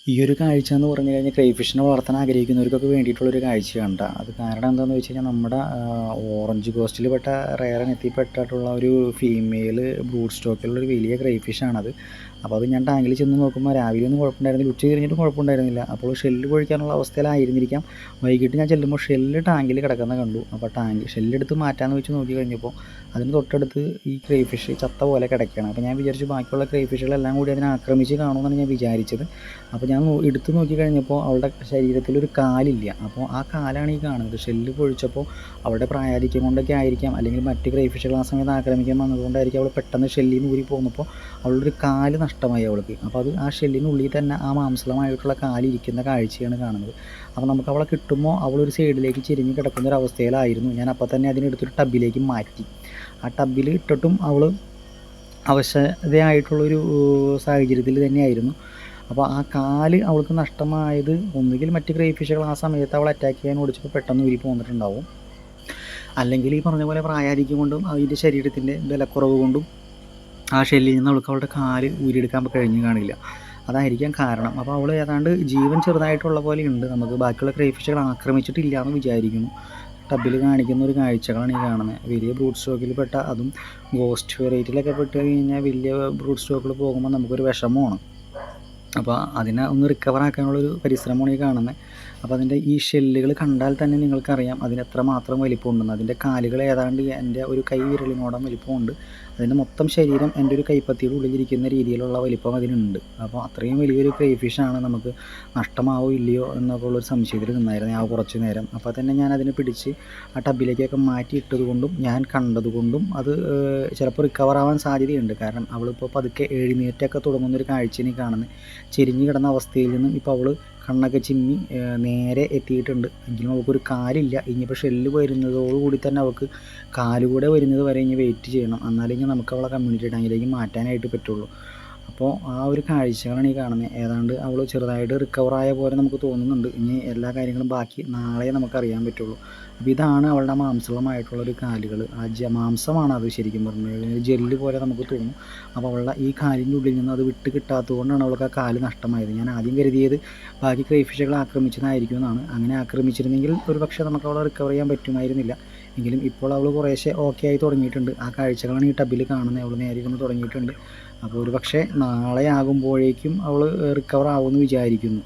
ഈ ഒരു കാഴ്ച എന്ന് പറഞ്ഞു കഴിഞ്ഞാൽ ക്രൈഫിഷിനെ വളർത്താൻ ആഗ്രഹിക്കുന്നവർക്കൊക്കെ വേണ്ടിയിട്ടുള്ളൊരു കാഴ്ചയാണ് ട്ടോ. അത് കാരണം എന്താണെന്ന് വെച്ച് കഴിഞ്ഞാൽ നമ്മുടെ ഓറഞ്ച് കോസ്റ്റിൽ പെട്ട റെയർ ഇനത്തിൽപ്പെട്ടിട്ടുള്ള ഒരു ഫീമെയിൽ ബ്രൂഡ് സ്റ്റോക്കിലുള്ള ഒരു വലിയ ക്രൈഫിഷാണത്. അപ്പോൾ അത് ഞാൻ ടാങ്കിൽ ചെന്ന് നോക്കുമ്പോൾ രാവിലെ ഒന്നും കുഴപ്പമുണ്ടായിരുന്നില്ല, ഉച്ച കഴിഞ്ഞിട്ടും കുഴപ്പമുണ്ടായിരുന്നില്ല. അപ്പോൾ ഷെല്ല് പൊഴിക്കാനുള്ള അവസ്ഥയിലായിരുന്നിരിക്കാം. വൈകിട്ട് ഞാൻ ചെല്ലുമ്പോൾ ഷെല്ല് ടാങ്കിൽ കിടക്കുന്നത് കണ്ടു. അപ്പോൾ ഷെല്ലെടുത്ത് മാറ്റാമെന്ന് വെച്ച് നോക്കി കഴിഞ്ഞപ്പോൾ അതിന് തൊട്ടടുത്ത് ഈ ക്രൈഫിഷ് ചത്ത പോലെ കിടക്കുകയാണ്. അപ്പോൾ ഞാൻ വിചാരിച്ചു ബാക്കിയുള്ള ക്രൈഫിഷുകളെല്ലാം കൂടി അതിനെ ആക്രമിച്ച് കാണുമെന്നാണ് ഞാൻ വിചാരിച്ചത്. അപ്പോൾ ഞാൻ എടുത്ത് നോക്കി കഴിഞ്ഞപ്പോൾ അവളുടെ ശരീരത്തിലൊരു കാലില്ല. അപ്പോൾ ആ കാലാണ് ഈ കാണുന്നത്. ഷെല്ല് പൊഴിച്ചപ്പോൾ അവളുടെ പ്രായാധിക്യം കൊണ്ടൊക്കെ ആയിരിക്കാം, അല്ലെങ്കിൽ മറ്റ് ക്രൈഫിഷുകൾ ആ സമയത്ത് ആക്രമിക്കാൻ വന്നതുകൊണ്ടായിരിക്കും അവൾ പെട്ടെന്ന് ഷെല്ലിൽ നിന്ന് ഊരി പോകുന്നപ്പോൾ അവളുടെ കാല് നഷ്ടമായി അവൾക്ക്. അപ്പോൾ അത് ആ ഷെല്ലിനുള്ളിൽ തന്നെ ആ മാംസളമായിട്ടുള്ള കാലിരിക്കുന്ന കാഴ്ചയാണ് കാണുന്നത്. അപ്പോൾ നമുക്ക് അവളെ കിട്ടുമ്പോൾ അവളൊരു സൈഡിലേക്ക് ചെരിഞ്ഞ് കിടക്കുന്ന ഒരു അവസ്ഥയിലായിരുന്നു. ഞാൻ അപ്പോൾ തന്നെ അതിനെടുത്തൊരു ടബിലേക്ക് മാറ്റി. ആ ടബിൽ ഇട്ടിട്ടും അവൾ അവശതയായിട്ടുള്ളൊരു സാഹചര്യത്തിൽ തന്നെയായിരുന്നു. അപ്പോൾ ആ കാല് അവൾക്ക് നഷ്ടമായത് ഒന്നുകിൽ മറ്റ് ക്രൈഫിഷുകൾ ആ സമയത്ത് അവൾ അറ്റാക്ക് ചെയ്യാൻ ഓടിച്ചപ്പോൾ പെട്ടെന്ന് ഊരി പോന്നിട്ടുണ്ടാവും, അല്ലെങ്കിൽ ഈ പറഞ്ഞ പോലെ പ്രായാധിക്യം കൊണ്ടും അതിൻ്റെ ശരീരത്തിൻ്റെ ബലക്കുറവ് കൊണ്ടും ആ ഷെല്ലിൽ നിന്ന് അവളുടെ കാല് ഊരിയെടുക്കാൻ കഴിഞ്ഞു കാണില്ല. അതായിരിക്കാം കാരണം. അപ്പോൾ അവൾ ഏതാണ്ട് ജീവൻ ചെറുതായിട്ടുള്ള പോലെ ഉണ്ട്. നമുക്ക് ബാക്കിയുള്ള ക്രൈഫിഷുകൾ ആക്രമിച്ചിട്ടില്ല എന്ന് വിചാരിക്കുന്നു. ടബിൽ കാണിക്കുന്ന ഒരു കാഴ്ചകളാണ് ഈ കാണുന്നത്. വലിയ ബ്രൂഡ് സ്റ്റോക്കിൽ പെട്ട, അതും ഗോസ്റ്റ് വെറൈറ്റിയിലൊക്കെ പെട്ട് കഴിഞ്ഞാൽ വലിയ ബ്രൂഡ് സ്റ്റോക്കിൽ പോകുമ്പോൾ നമുക്കൊരു വിഷമമാണ്. അപ്പോൾ അതിനെ ഒന്ന് റിക്കവർ ആക്കാനുള്ളൊരു പരിശ്രമമാണ് ഈ കാണുന്നത്. അപ്പോൾ അതിൻ്റെ ഈ ഷെല്ലുകൾ കണ്ടാൽ തന്നെ നിങ്ങൾക്കറിയാം അതിന് എത്രമാത്രം വലിപ്പമുണ്ടെന്ന്. അതിൻ്റെ കാലുകൾ ഏതാണ്ട് എൻ്റെ ഒരു കൈ വിരലിനോളം വലിപ്പമുണ്ട്. അതിൻ്റെ മൊത്തം ശരീരം എൻ്റെ ഒരു കൈപ്പത്തിയുടെ ഉള്ളിലിരിക്കുന്ന രീതിയിലുള്ള വലിപ്പം അതിനുണ്ട്. അപ്പോൾ അത്രയും വലിയൊരു ക്രൈഫിഷാണ്. നമുക്ക് നഷ്ടമാവോ ഇല്ലയോ എന്നൊക്കെ ഉള്ളൊരു സംശയത്തിൽ നിന്നായിരുന്നു ആ കുറച്ച് നേരം. അപ്പോൾ തന്നെ ഞാൻ അതിനെ പിടിച്ച് ആ ടബിലേക്കൊക്കെ മാറ്റി ഇട്ടതുകൊണ്ടും ഞാൻ കണ്ടതുകൊണ്ടും അത് ചിലപ്പോൾ റിക്കവർ ആവാൻ സാധ്യതയുണ്ട്. കാരണം അവളിപ്പോൾ പതുക്കെ എഴുന്നേറ്റൊക്കെ തുടങ്ങുന്നൊരു കാഴ്ചയാണ് ഈ കാണുന്നത്. ചെരിഞ്ഞ് കിടന്ന അവസ്ഥയിൽ നിന്നും ഇപ്പോൾ അവൾ കണ്ണൊക്കെ ചിമ്മി നേരെ എത്തിയിട്ടുണ്ട്. എങ്കിലും അവൾക്കൊരു കാലില്ല. ഇനിയിപ്പോൾ ഷെല്ല് വരുന്നതോടുകൂടി തന്നെ അവൾക്ക് കാലുകൂടെ വരുന്നത് വരെ ഇനി വെയിറ്റ് ചെയ്യണം. എന്നാലേ ഇനി നമുക്ക് അവളെ കമ്മ്യൂണിറ്റി ടാങ്കിലേക്ക് മാറ്റാനായിട്ട് പറ്റുള്ളൂ. അപ്പോൾ ആ ഒരു കാഴ്ചകളാണ് ഈ കാണുന്നത്. ഏതാണ്ട് അവൾ ചെറുതായിട്ട് റിക്കവറായ പോലെ നമുക്ക് തോന്നുന്നുണ്ട്. ഇനി എല്ലാ കാര്യങ്ങളും ബാക്കി നാളെ നമുക്കറിയാൻ പറ്റുള്ളൂ. അപ്പോൾ ഇതാണ് അവളുടെ മാംസളമായിട്ടുള്ളൊരു കാലുകൾ. ആ മാംസമാണ് അത് ശരിക്കും പറഞ്ഞാൽ ജെല്ല് പോലെ നമുക്ക് തോന്നും. അപ്പോൾ അവളുടെ ഈ കാലിൻ്റെ ഉള്ളിൽ നിന്ന് അത് വിട്ട് കിട്ടാത്തത് കൊണ്ടാണ് അവൾക്ക് ആ കാല് നഷ്ടമായത്. ഞാൻ ആദ്യം കരുതിയത് ബാക്കി ക്രൈഫിഷുകൾ ആക്രമിച്ചതായിരിക്കും എന്നാണ്. അങ്ങനെ ആക്രമിച്ചിരുന്നെങ്കിൽ ഒരു പക്ഷേ നമുക്ക് അവളെ റിക്കവർ ചെയ്യാൻ പറ്റുമായിരുന്നില്ല. എങ്കിലും ഇപ്പോൾ അവൾ കുറേശ്ശെ ഓക്കെ ആയി തുടങ്ങിയിട്ടുണ്ട്. ആ കാഴ്ചകളാണ് ഈ ടബിൽ കാണുന്നത്. അവൾ നേരെ ഇരുന്ന് തുടങ്ങിയിട്ടുണ്ട്. അപ്പോൾ ഒരു പക്ഷേ നാളെ ആകുമ്പോഴേക്കും അവൾ റിക്കവർ ആവുമെന്ന് വിചാരിക്കുന്നു.